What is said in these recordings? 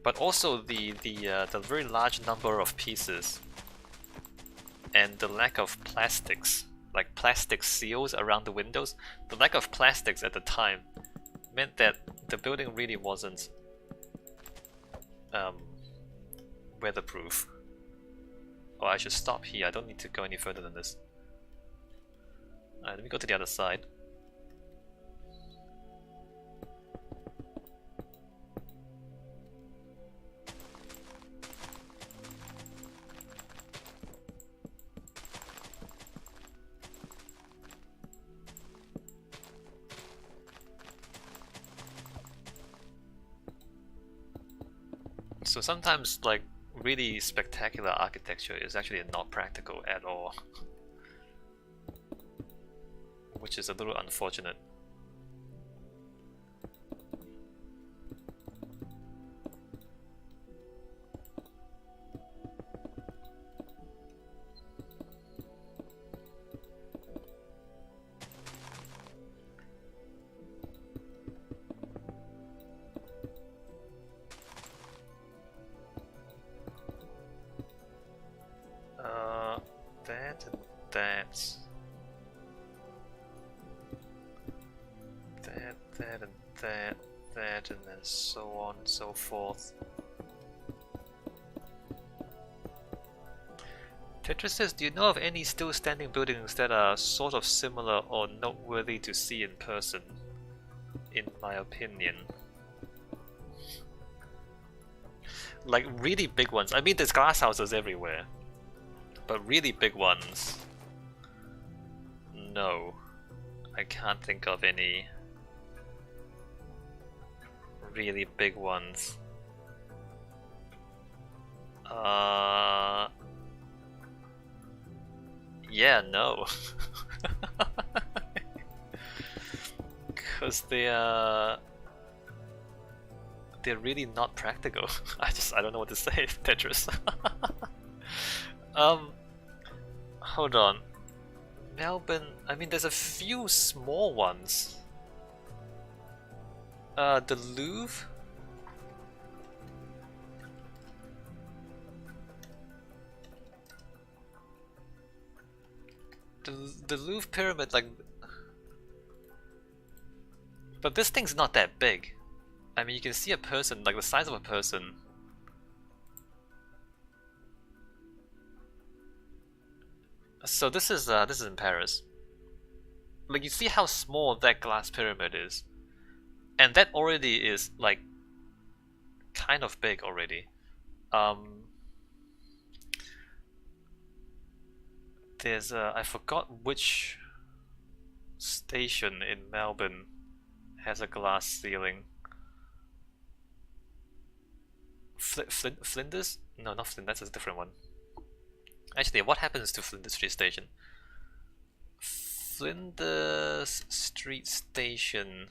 But also the very large number of pieces and the lack of plastics, like plastic seals around the windows. The lack of plastics at the time meant that the building really wasn't weatherproof. Oh, I should stop here. I don't need to go any further than this. Alright, let me go to the other side. So sometimes, like, really spectacular architecture is actually not practical at all, which is a little unfortunate. That, and then so on and so forth. Tetris says, do you know of any still standing buildings that are sort of similar or noteworthy to see in person? In my opinion. Like really big ones. I mean, there's glass houses everywhere. But really big ones, no. I can't think of any really big ones. Yeah, no. Because they're really not practical. I don't know what to say, Tetris. Hold on. Melbourne, I mean, there's a few small ones. The Louvre? The Louvre Pyramid, like... But this thing's not that big. I mean, you can see a person, like the size of a person. So this is in Paris. Like, you see how small that glass pyramid is. And that already is, like, kind of big already. There's I forgot which station in Melbourne has a glass ceiling. Flinders? No, not Flinders, that's a different one. Actually, what happens to Flinders Street Station? Flinders Street Station.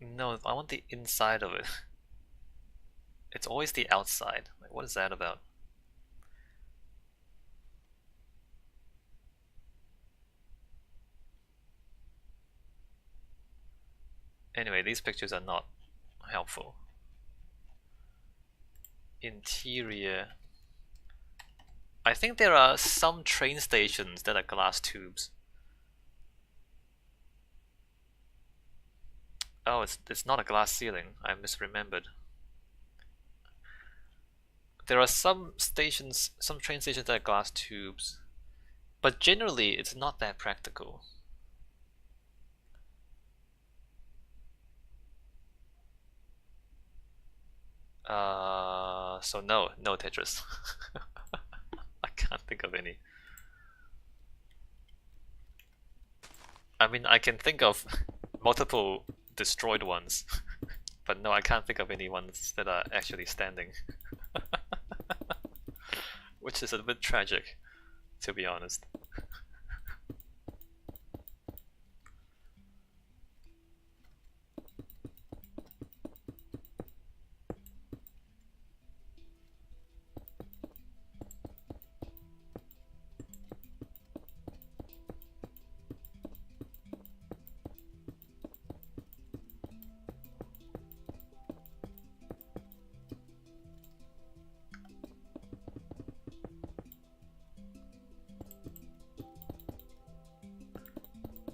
No, I want the inside of it. It's always the outside. Like, what is that about? Anyway, these pictures are not helpful. Interior. I think there are some train stations that are glass tubes. Oh, it's not a glass ceiling. I misremembered. There are some stations, some train stations that are glass tubes, but generally it's not that practical. So no Tetris. I can't think of any. I mean, I can think of multiple destroyed ones, but no, I can't think of any ones that are actually standing. Which is a bit tragic, to be honest.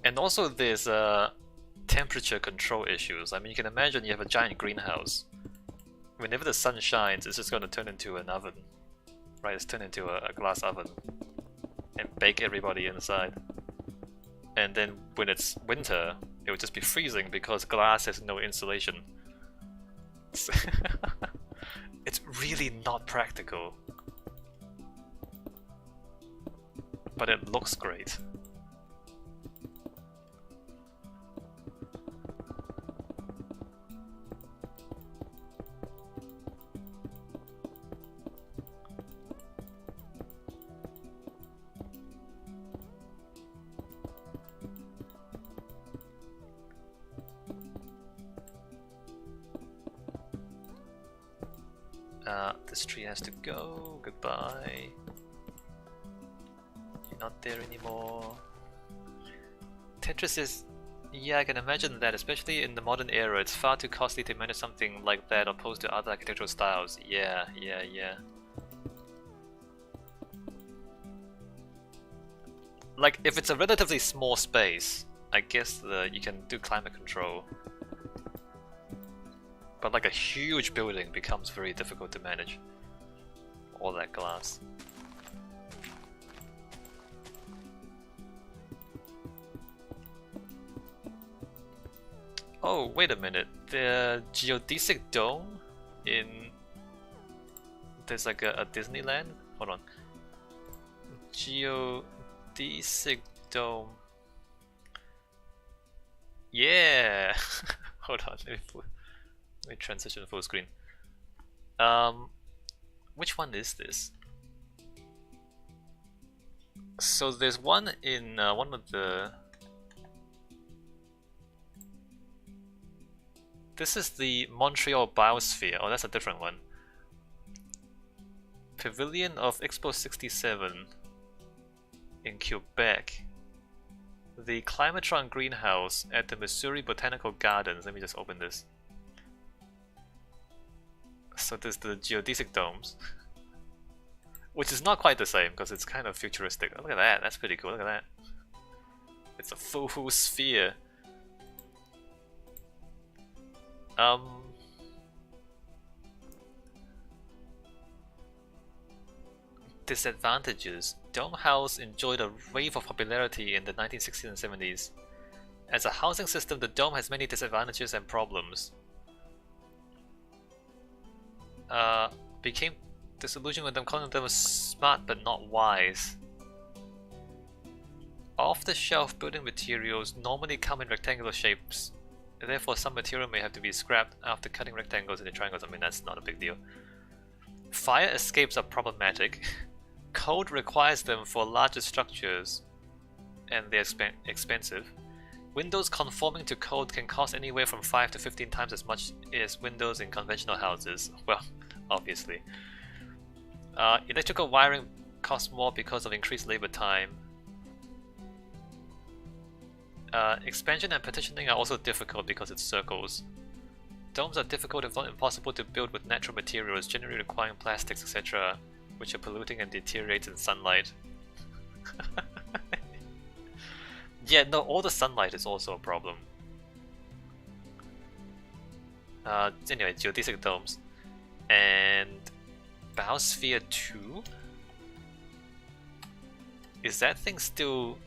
And also there's temperature control issues. I mean, you can imagine you have a giant greenhouse. Whenever the sun shines, it's just going to turn into an oven. Right, it's turned into a glass oven. And bake everybody inside. And then when it's winter, it would just be freezing because glass has no insulation. It's really not practical. But it looks great. This tree has to go. Goodbye. You're not there anymore. Tetris is... yeah, I can imagine that, especially in the modern era. It's far too costly to manage something like that opposed to other architectural styles. Yeah. Like, if it's a relatively small space, I guess you can do climate control. But like a huge building becomes very difficult to manage. All that glass. Oh, wait a minute. The geodesic dome in... there's like a Disneyland? Hold on. Geodesic dome. Yeah! Hold on, let me transition to full screen. Which one is this? So there's one in one of the... this is the Montreal Biosphere. Oh, that's a different one. Pavilion of Expo 67 in Quebec. The Climatron greenhouse at the Missouri Botanical Gardens. Let me just open this. So there's the geodesic domes, which is not quite the same because it's kind of futuristic. Oh, look at that, that's pretty cool, look at that. It's a full sphere. Disadvantages. Dome House enjoyed a wave of popularity in the 1960s and 70s. As a housing system, the dome has many disadvantages and problems. Became disillusioned with them, calling them smart but not wise. Off-the-shelf building materials normally come in rectangular shapes. Therefore, some material may have to be scrapped after cutting rectangles into triangles. I mean, that's not a big deal. Fire escapes are problematic. Code requires them for larger structures, and they're expensive. Windows conforming to code can cost anywhere from 5 to 15 times as much as windows in conventional houses. Well, obviously. Electrical wiring costs more because of increased labor time. Expansion and partitioning are also difficult because it's circles. Domes are difficult if not impossible to build with natural materials, generally requiring plastics, etc., which are polluting and deteriorate in sunlight. Yeah, no, all the sunlight is also a problem. Anyway, geodesic domes. And Biosphere 2? Is that thing still...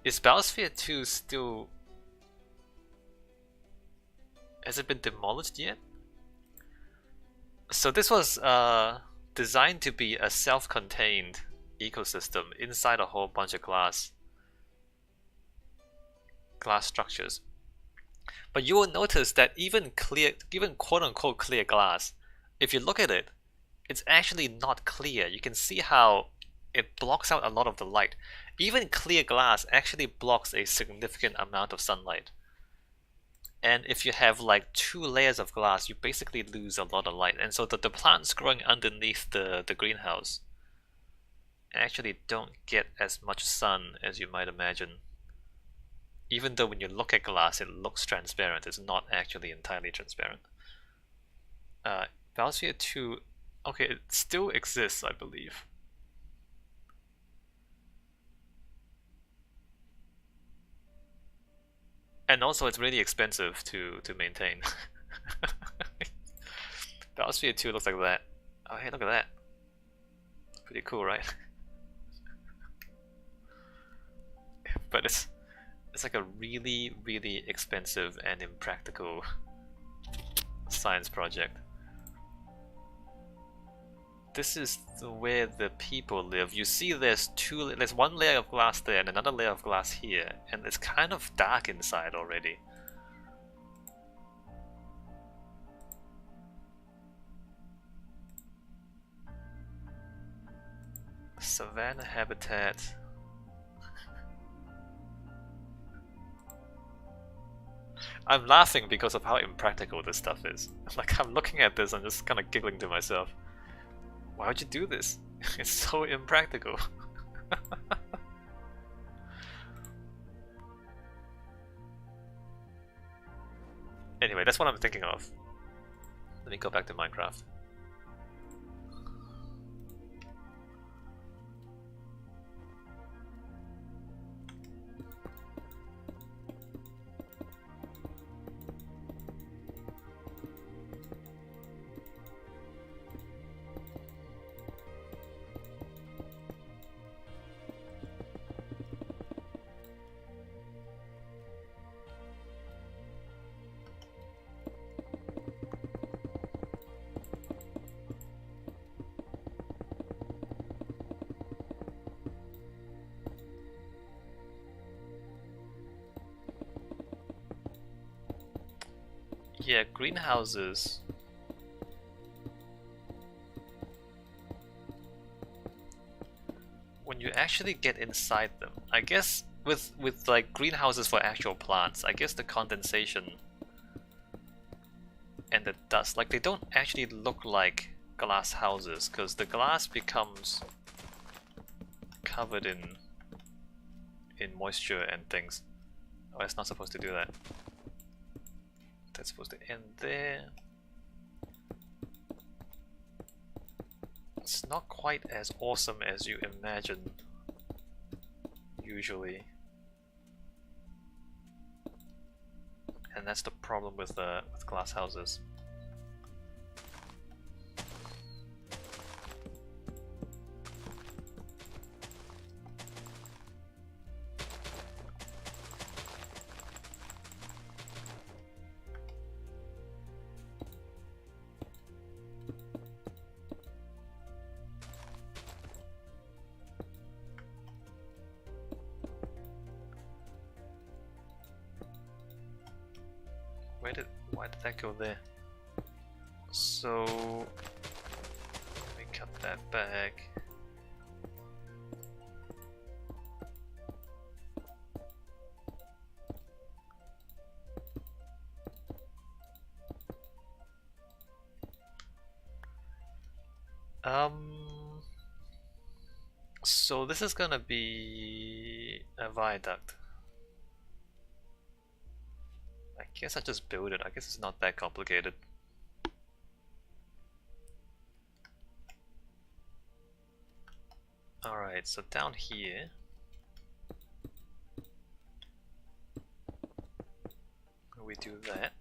is Biosphere 2 still... has it been demolished yet? So this was designed to be a self-contained ecosystem inside a whole bunch of glass structures. But you will notice that even quote-unquote clear glass, if you look at it, it's actually not clear. You can see how it blocks out a lot of the light. Even clear glass actually blocks a significant amount of sunlight. And if you have like 2 layers of glass, you basically lose a lot of light. And so the plants growing underneath the greenhouse actually don't get as much sun as you might imagine. Even though when you look at glass, it looks transparent, it's not actually entirely transparent. Biosphere 2, okay, it still exists, I believe. And also it's really expensive to maintain. Biosphere 2 looks like that. Oh hey, look at that. Pretty cool, right? But it's like a really, really expensive and impractical science project. This is where the people live. You see there's one layer of glass there and another layer of glass here, and it's kind of dark inside already. Savanna habitat. I'm laughing because of how impractical this stuff is. Like, I'm looking at this, I'm just kind of giggling to myself. Why would you do this? It's so impractical. Anyway, that's what I'm thinking of. Let me go back to Minecraft. Yeah, greenhouses. When you actually get inside them, I guess with like greenhouses for actual plants, I guess the condensation and the dust, like they don't actually look like glass houses because the glass becomes covered in moisture and things. Oh, it's not supposed to do that. That's supposed to end there. It's not quite as awesome as you imagine usually. And that's the problem with glass houses. Why did that go there? So let me cut that back. So this is gonna be a viaduct. I guess I just build it. I guess it's not that complicated. Alright, so down here we do that.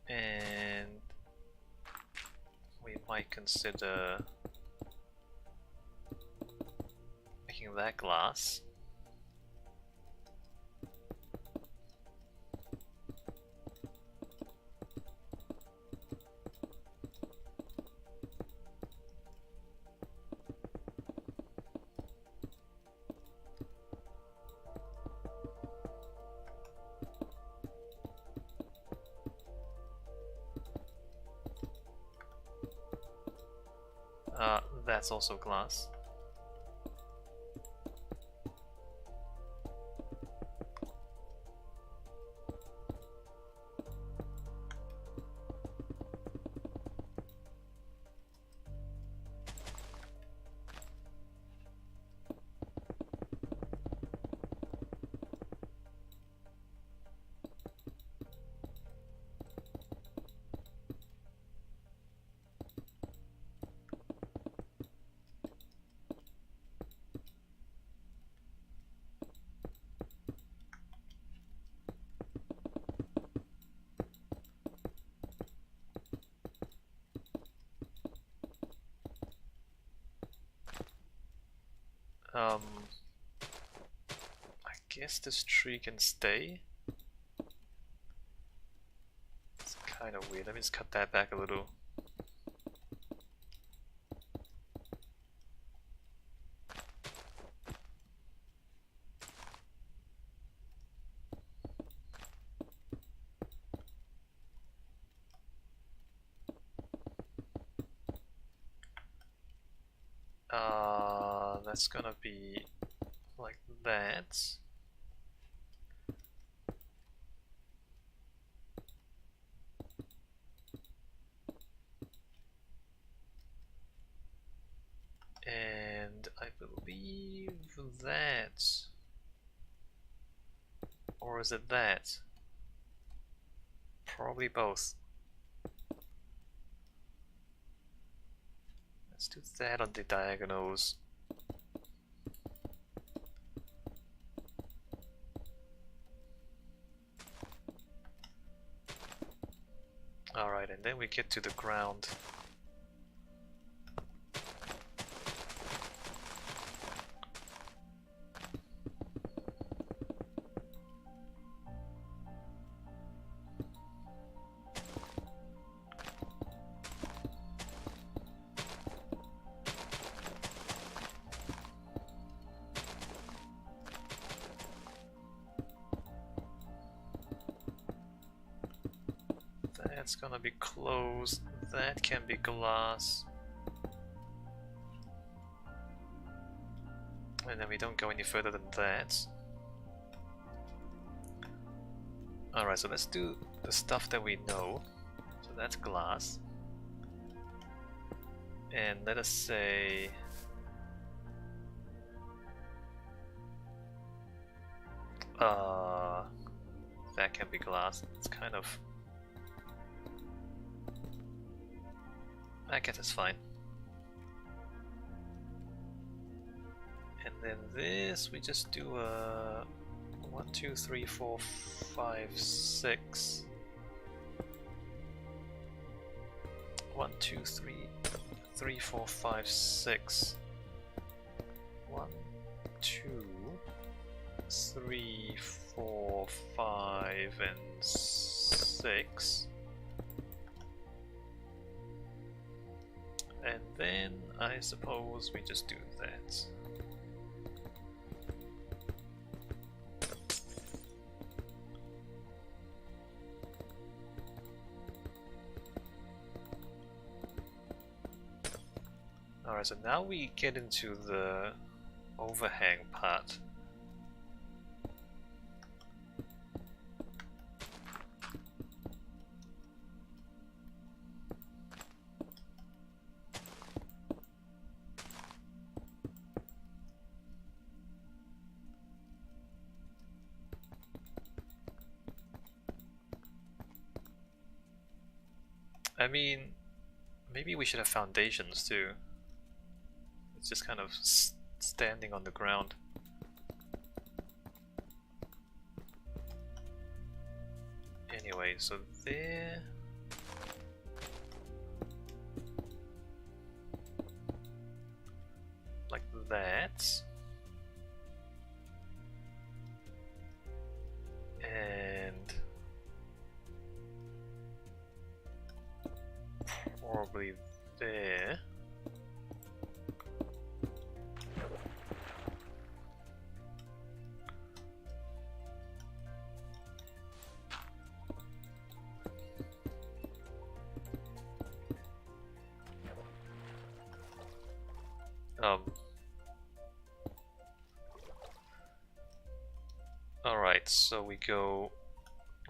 And we might consider making that glass. That's also glass. I guess this tree can stay. It's kind of weird. Let me just cut that back a little. That's gonna be like that. And I believe that, or is it that? Probably both. Let's do that on the diagonals. Alright, and then we get to the ground. That's gonna be closed. That can be glass. And then we don't go any further than that. Alright, so let's do the stuff that we know. So that's glass. And let us say... that can be glass. It's kind of... I guess it's fine. And then this, we just do a 1, 2, 3, 4, 5, 6. 1, 2, 3, 3, 4, 5, 6. 1, 2, 3, 4, 5, and 6. And then I suppose we just do that. Alright, so now we get into the overhang part. I mean, maybe we should have foundations too. It's just kind of standing on the ground. Anyway, so there... like that. And... probably there. Alright, so we go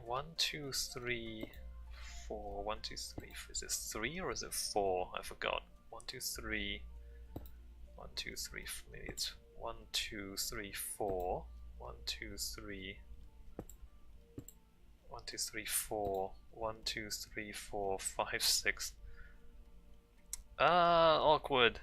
1, 2, 3, 4, 1, 2, 3, is it 3 or is it 4? I forgot. 1, 2, 3, 1, 2, 3, maybe it's 1, 2, 3, 4, 1, 2, 3, 1, 2, 3, 4, 1, 2, 3, 4, 5, 6. Awkward.